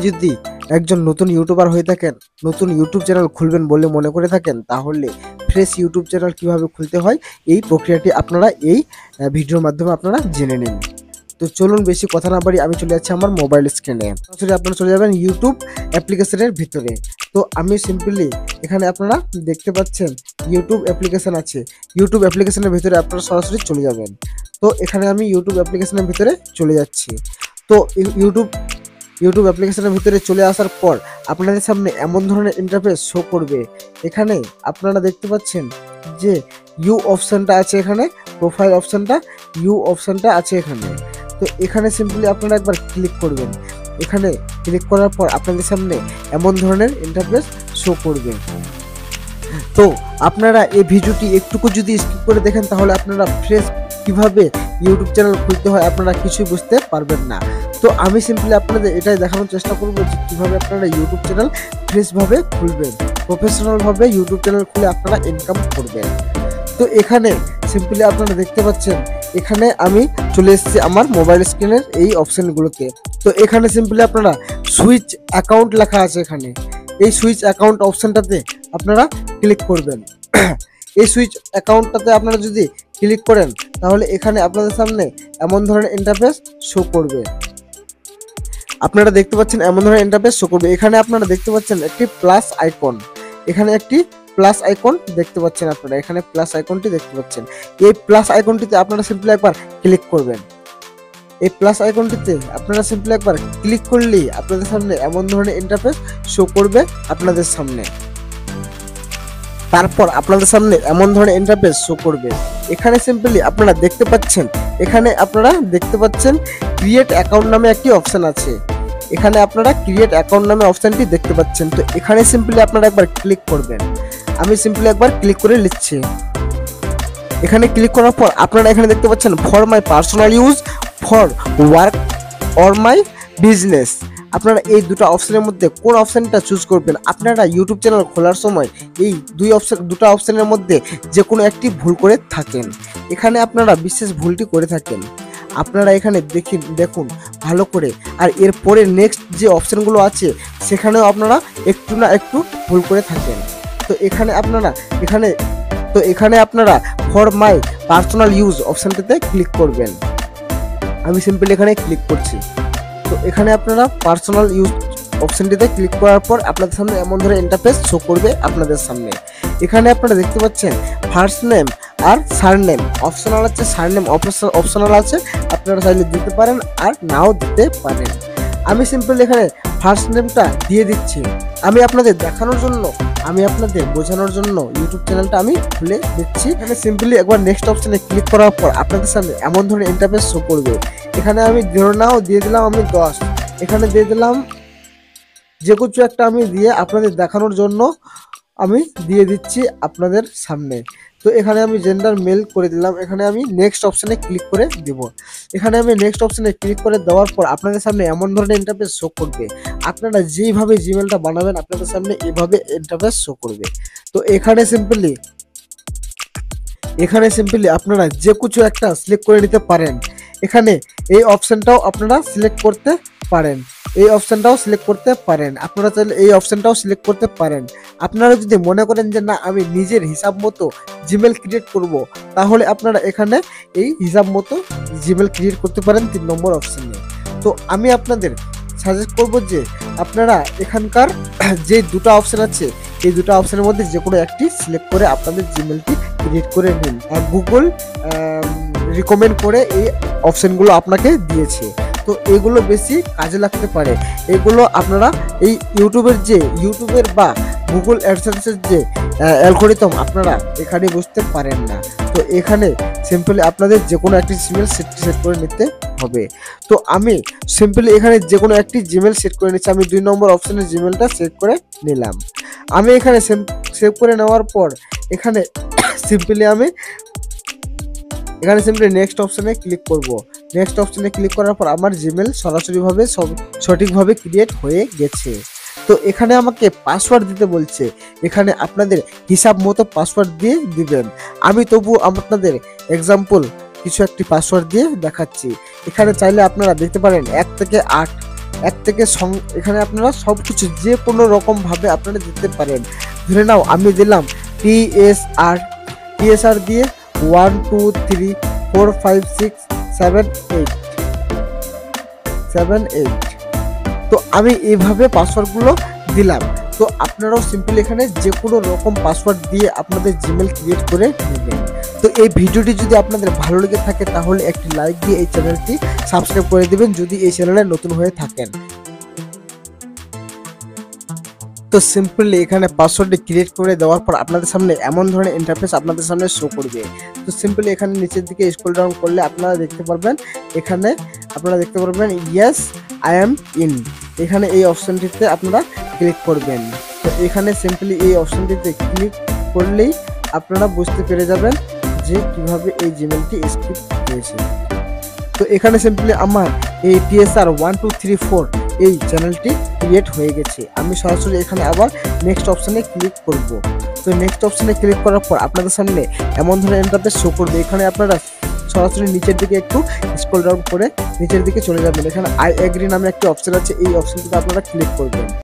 যদি একজন নতুন ইউটিউবার হয়ে থাকেন, নতুন ইউটিউব চ্যানেল খুলবেন বলে মনে করে থাকেন, তাহলে ফ্রেশ ইউটিউব চ্যানেল কিভাবে খুলতে হয় এই প্রক্রিয়াটি আপনারা এই ভিডিওর মাধ্যমে আপনারা জেনে নিন। তো চলুন বেশি কথা না বাড়ি আমি চলে যাচ্ছি আমার মোবাইল স্ক্রিনে। সরাসরি আপনারা চলে যাবেন ইউটিউব অ্যাপ্লিকেশনের ভিতরে। তো আমি সিম্পলি এখানে আপনারা দেখতে পাচ্ছেন ইউটিউব অ্যাপ্লিকেশন আছে। ইউটিউব অ্যাপ্লিকেশনের ভিতরে আপনারা সরাসরি চলে যাবেন। তো এখানে আমি ইউটিউব অ্যাপ্লিকেশনের ভিতরে চলে যাচ্ছি। তো ইউটিউব অ্যাপ্লিকেশনের ভিতরে চলে আসার পর আপনাদের সামনে এমন ধরনের ইন্টারফেস শো করবে। এখানে আপনারা দেখতে পাচ্ছেন যে ইউ অপশনটা আছে, এখানে প্রোফাইল অপশনটা, ইউ অপশনটা আছে এখানে। তো এখানে সিম্পলি আপনারা একবার ক্লিক করবেন। এখানে ক্লিক করার পর আপনাদের সামনে এমন ধরনের ইন্টারফেস শো করবে। তো আপনারা এই ভিডিওটি একটুকু যদি স্কিপ করে দেখেন তাহলে আপনারা ফ্রেশ কিভাবে ইউটিউব চ্যানেল খুলতে হয় আপনারা কিছুই বুঝতে পারবেন না। তো আমি সিম্পলি আপনাদের এটাই দেখানোর চেষ্টা করব যে কীভাবে আপনারা ইউটিউব চ্যানেল ফ্রেশভাবে খুলবেন, প্রফেশনালভাবে ইউটিউব চ্যানেল খুলে আপনারা ইনকাম করবেন। তো এখানে সিম্পলি আপনারা দেখতে পাচ্ছেন এখানে আমি চলে এসেছি আমার মোবাইল স্ক্রিনের এই অপশানগুলোতে। তো এখানে সিম্পলি আপনারা সুইচ অ্যাকাউন্ট লেখা আছে, এখানে এই সুইচ অ্যাকাউন্ট অপশানটাতে আপনারা ক্লিক করবেন। এই সুইচ অ্যাকাউন্টটাতে আপনারা যদি ক্লিক করেন তাহলে এখানে আপনাদের সামনে এমন ধরনের ইন্টারফেস শো করবে। আপনারা দেখতে পাচ্ছেন এমন ধরনের ইন্টারফেস শো করবে। এখানে আপনারা দেখতে পাচ্ছেন একটি প্লাস আইকন, এখানে একটি প্লাস আইকন দেখতে পাচ্ছেন আপনারা, এখানে প্লাস আইকনটি দেখতে পাচ্ছেন। এই প্লাস আইকনটিতে আপনারা সিম্পলি একবার ক্লিক করবেন। এই প্লাস আইকনটিতে আপনারা সিম্পলি একবার ক্লিক করলেই আপনাদের সামনে এমন ধরনের ইন্টারফেস শো করবে আপনাদের সামনে। তারপর আপনাদের সামনে এমন ধরনের ইন্টারফেস শো করবে। এখানে সিম্পলি আপনারা দেখতে পাচ্ছেন, এখানে আপনারা দেখতে পাচ্ছেন ক্রিয়েট অ্যাকাউন্ট নামে একটি অপশন আছে। এখানে আপনারা ক্রিয়েট অ্যাকাউন্ট নামে অপশনটি দেখতে পাচ্ছেন। তো এখানে সিম্পলি আপনারা একবার ক্লিক করবেন। আমি সিম্পলি একবার ক্লিক করে নিচ্ছি। এখানে ক্লিক করার পর আপনারা এখানে দেখতে পাচ্ছেন for my personal use, for work or my business. আপনারা এই দুটো অপশনের মধ্যে কোন অপশনটা চুজ করবেন। আপনারা ইউটিউব চ্যানেল খোলার সময় এই দুটো অপশনের মধ্যে যে কোনো একটি ভুল করে থাকেন, এখানে আপনারা বিশেষ ভুলটি করে থাকেন। আপনারা এখানে দেখুন ভালো করে। আর এরপরে নেক্সট যে অপশনগুলো আছে সেখানেও আপনারা একটু না একটু ভুল করে থাকেন। তো এখানে আপনারা ফর মাই পার্সোনাল ইউজ অপশনটাতে ক্লিক করবেন। আমি সিম্পলি এখানে ক্লিক করছি। তো এখানে আপনারা পার্সোনাল ইউজ অপশনটিতে ক্লিক করার পর আপনাদের সামনে এমন ধরনের ইন্টারফেস শো করবে আপনাদের সামনে। এখানে আপনারা দেখতে পাচ্ছেন ফার্স্ট নেম আর সারনেম অপশনাল আছে, সারনেম অপশনাল আছে, আপনারা চাইলে দিতে পারেন আর নাও দিতে পারেন। আমি সিম্পলি এখানে ফার্স্ট নেমটা দিয়ে দিচ্ছি। আমি আপনাদের দেখানোর জন্য, আমি আপনাদের বোঝানোর জন্য ইউটিউব চ্যানেলটা আমি খুলে দিচ্ছি। এখানে সিম্পলি একবার নেক্সট অপশনে ক্লিক করার পর আপনাদের সামনে এমন ধরনের ইন্টারফেস শো করবে। এখানে আমি নাও দিয়ে দিলাম আমি 10, এখানে দিয়ে দিলাম যে কিছু একটা আমি দিয়ে আপনাদের দেখানোর জন্য আমি দিয়ে দিচ্ছি আপনাদের সামনে। তো এখানে আমি জেন্ডার মেল করে দিলাম। এখানে আমি নেক্সট অপশনে ক্লিক করে দেব। এখানে আমি নেক্সট অপশনে ক্লিক করে দেওয়ার পর আপনাদের সামনে এমন ধরনের ইন্টারফেস শো করবে। আপনারা যেইভাবে জিমেলটা বানাবেন আপনাদের সামনে এইভাবে ইন্টারফেস শো করবে। তো এখানে সিম্পলি আপনারা যে কিছু একটা সিলেক্ট করে নিতে পারেন। এখানে এই অপশনটাও আপনারা সিলেক্ট করতে পারেন, এই অপশনটাও সিলেক্ট করতে পারেন, আপনারা চাইলে এই অপশনটাও সিলেক্ট করতে পারেন। আপনারা যদি মনে করেন যে না আমি নিজের হিসাব মতো জিমেল ক্রিয়েট করব, তাহলে আপনারা এখানে এই হিসাব মতো জিমেল ক্রিয়েট করতে পারেন 3 নম্বর অপশনে। তো আমি আপনাদের সাজেস্ট করব যে আপনারা এখানকার যে দুটো অপশন আছে এই দুটো অপশনের মধ্যে যে কোনো একটি সিলেক্ট করে আপনাদের জিমেলটি ক্রিয়েট করে নিন। গুগল রিকমেন্ড করে এই অপশনগুলো আপনাকে দিয়েছে। তো এগুলো বেশি কাজে লাগতে পারে। এগুলো আপনারা এই ইউটিউবের বা গুগল অ্যাডসেন্সের যে অ্যালগরিদম আপনারা এখানে বুঝতে পারেন না। তো এখানে সিম্পলি আপনাদের যে কোনো একটি জিমেল সেট করে নিতে হবে। তো আমি সিম্পলি এখানে যে কোনো একটি জিমেল সেট করে নিচ্ছি। আমি 2 নম্বর অপশনের জিমেলটা সেট করে নিলাম। আমি এখানে সেভ করে নেওয়ার পর এখানে সিম্পলি নেক্সট অপশনে ক্লিক করব। নেক্সট অপশনে ক্লিক করার পর আমার জিমেল সরাসরিভাবে সঠিকভাবে ক্রিয়েট হয়ে গেছে। তো এখানে আমাকে পাসওয়ার্ড দিতে বলছে। এখানে আপনাদের হিসাব মতো পাসওয়ার্ড দিয়ে দিবেন। আমি তবু আপনাদের এক্সাম্পল কিছু একটি পাসওয়ার্ড দিয়ে দেখাচ্ছি। এখানে চাইলে আপনারা দেখতে পারেন 1 থেকে 8 এক থেকে এখানে আপনারা সব কিছু যে কোনো রকমভাবে আপনারা দিতে পারেন। ধরে নাও আমি দিলাম টিএসআর দিয়ে 1 2 3 4 5 6 7 8 তো আমি এইভাবে পাসওয়ার্ডগুলো দিলাম। তো আপনারাও সিম্পলি এখানে যে কোনো রকম পাসওয়ার্ড দিয়ে আপনাদের জিমেল ক্রিয়েট করে নেবেন। তো এই ভিডিওটি যদি আপনাদের ভালো লেগে থাকে তাহলে একটি লাইক দিয়ে এই চ্যানেলটি সাবস্ক্রাইব করে দিবেন যদি এই চ্যানেলে নতুন হয়ে থাকেন। তো সিম্পলি এখানে পাসওয়ার্ডটি ক্রিয়েট করে দেওয়ার পর আপনাদের সামনে এমন ধরনের ইন্টারফেস আপনাদের সামনে শো করবে। তো সিম্পলি এখানে নিচের দিকে স্ক্রল ডাউন করলে আপনারা দেখতে পারবেন ইয়েস আই এম ইন, এখানে এই অপশনটিতে আপনারা ক্লিক করবেন। তো এখানে সিম্পলি এই অপশনটিতে ক্লিক করলেই আপনারা বুঝতে পেরে যাবেন যে কিভাবে এই জিমেলটি স্ক্রিপ্ট হয়েছে। তো এখানে সিম্পলি আমার এই টিএসআর 1 2 3 4 এই চ্যানেলটি ক্রিয়েট হয়ে গেছে। আমি সরাসরি এখানে আবার নেক্সট অপশনে ক্লিক করব। তো নেক্সট অপশনে ক্লিক করার পর আপনাদের সামনে এমন ধরনের ইন্টারফেস শো করবে। এখানে আপনারা সরাসরি নিচের দিকে একটু স্ক্রল ডাউন করে নিচের দিকে চলে যাবেন। এখানে আই এগ্রি নামে একটি অপশন আছে, এই অপশনটিতে আপনারা ক্লিক করবেন।